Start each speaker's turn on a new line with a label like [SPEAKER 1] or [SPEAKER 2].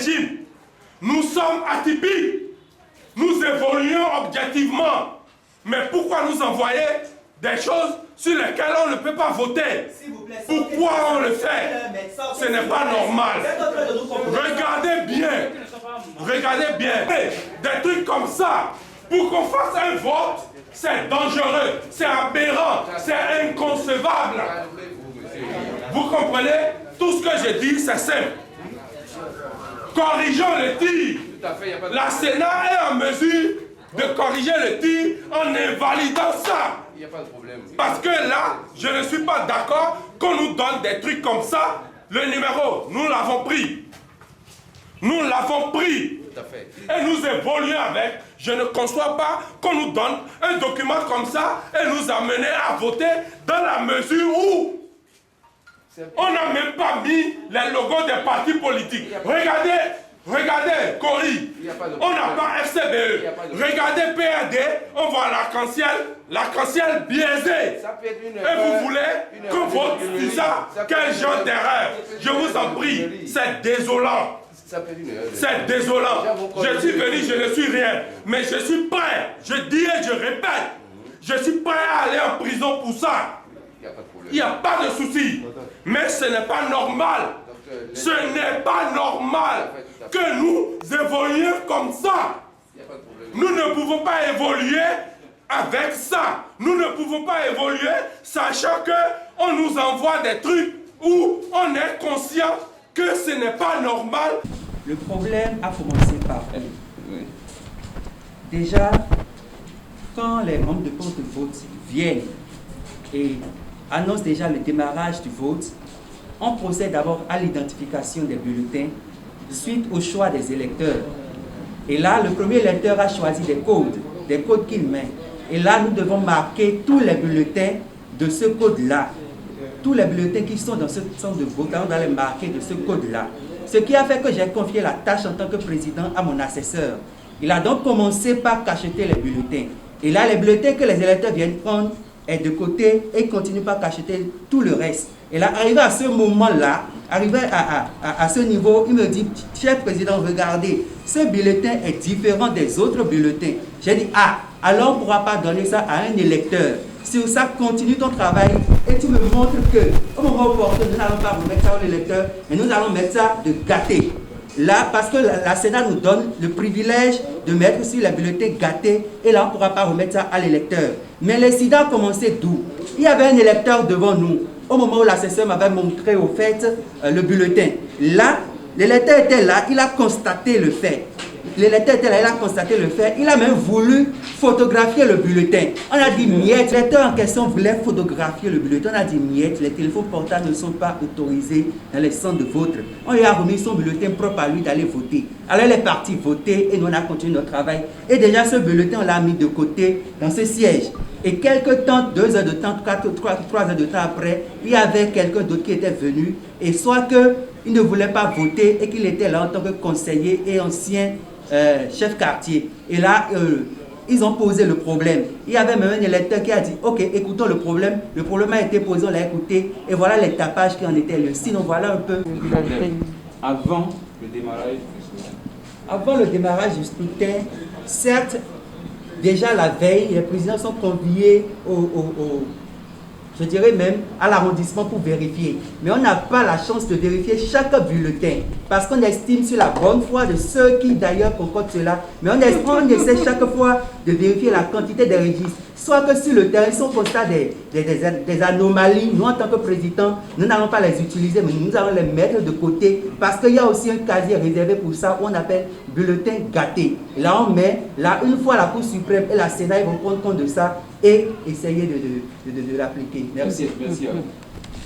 [SPEAKER 1] régime. Nous sommes atypiques. Nous évoluons objectivement. Mais pourquoi nous envoyer des choses sur lesquelles on ne peut pas voter? Pourquoi on le fait? Ce n'est pas normal. Regardez bien. Des trucs comme ça, pour qu'on fasse un vote, c'est dangereux, c'est aberrant, c'est inconcevable. Vous comprenez? Tout ce que je dis, c'est simple. Corrigeons le tir. La Sénat est en mesure de corriger le tir en invalidant ça.
[SPEAKER 2] Il n'y a pas de problème.
[SPEAKER 1] Parce que là, je ne suis pas d'accord qu'on nous donne des trucs comme ça. Le numéro, nous l'avons pris. Nous l'avons pris.
[SPEAKER 2] Tout à fait.
[SPEAKER 1] Et nous évoluons avec. Je ne conçois pas qu'on nous donne un document comme ça et nous amener à voter dans la mesure où on n'a même pas mis les logos des partis politiques. Regardez, Cory, on n'a pas FCBE. Regardez PRD, on voit l'arc-en-ciel biaisé. Et vous voulez qu'on vote sur ça? Quel genre d'erreur? Je vous en prie, c'est désolant. C'est désolant. Je suis venu, je ne suis rien. Mais je suis prêt, je dis et je répète, je suis prêt à aller en prison pour ça. Il n'y a pas de souci. Mais ce n'est pas normal. Ce n'est pas normal que nous évoluions comme ça. Nous ne pouvons pas évoluer avec ça. Nous ne pouvons pas évoluer sachant qu'on nous envoie des trucs où on est conscient que ce n'est pas normal.
[SPEAKER 3] Le problème a commencé par déjà, quand les membres de poste de vote viennent et annoncent déjà le démarrage du vote, on procède d'abord à l'identification des bulletins suite au choix des électeurs. Et là, le premier électeur a choisi des codes qu'il met. Et là, nous devons marquer tous les bulletins de ce code-là. Tous les bulletins qui sont dans ce centre de vote, on doit les marquer de ce code-là. Ce qui a fait que j'ai confié la tâche en tant que président à mon assesseur. Il a donc commencé par cacheter les bulletins. Et là, les bulletins que les électeurs viennent prendre est de côté et continue par cacheter tout le reste. Et là, arrivé à ce moment-là, arrivé à ce niveau, il me dit, cher président, regardez, ce bulletin est différent des autres bulletins. J'ai dit, alors on ne pourra pas donner ça à un électeur. Sur ça, continue ton travail et tu me montres que, au moment opportun, nous n'allons pas remettre ça au électeur, mais nous allons mettre ça de gâté. Là, parce que la Sénat nous donne le privilège de mettre aussi les bulletins gâtés et là, on ne pourra pas remettre ça à l'électeur. Mais l'incident a commencé d'où? Il y avait un électeur devant nous. Au moment où l'assesseur m'avait montré au fait le bulletin. Là, l'électeur était là, il a constaté le fait. L'électeur était là, il a constaté le fait. Il a même voulu photographier le bulletin. On a dit miette. L'électeur en question voulait photographier le bulletin. On a dit miette. Les téléphones portables ne sont pas autorisés dans les centres de vote. On lui a remis son bulletin propre à lui d'aller voter. Alors il est parti voter et nous on a continué notre travail. Et déjà ce bulletin, on l'a mis de côté dans ce siège. Et quelques temps, 2 heures de temps, 3 heures de temps après, il y avait quelqu'un d'autre qui était venu. Et soit qu'il ne voulait pas voter et qu'il était là en tant que conseiller et ancien chef quartier. Et là, ils ont posé le problème. Il y avait même un électeur qui a dit, ok, écoutons le problème. Le problème a été posé, on l'a écouté. Et voilà les tapages qui en étaient là. Sinon, voilà un peu.
[SPEAKER 4] Avant le démarrage du scrutin.
[SPEAKER 3] Avant le démarrage du scrutin, certes, déjà la veille, les présidents sont conviés je dirais même à l'arrondissement pour vérifier. Mais on n'a pas la chance de vérifier chaque bulletin parce qu'on estime sur la bonne foi de ceux qui d'ailleurs concordent cela. Mais on essaie chaque fois de vérifier la quantité des registres. Soit que sur le terrain, si on constate des anomalies, nous en tant que président, nous n'allons pas les utiliser, mais nous allons les mettre de côté parce qu'il y a aussi un casier réservé pour ça, où on appelle bulletin gâté. Là, on met, là, une fois la Cour suprême et la Sénat, ils vont prendre compte de ça et essayer de l'appliquer. Merci.
[SPEAKER 4] Merci à vous.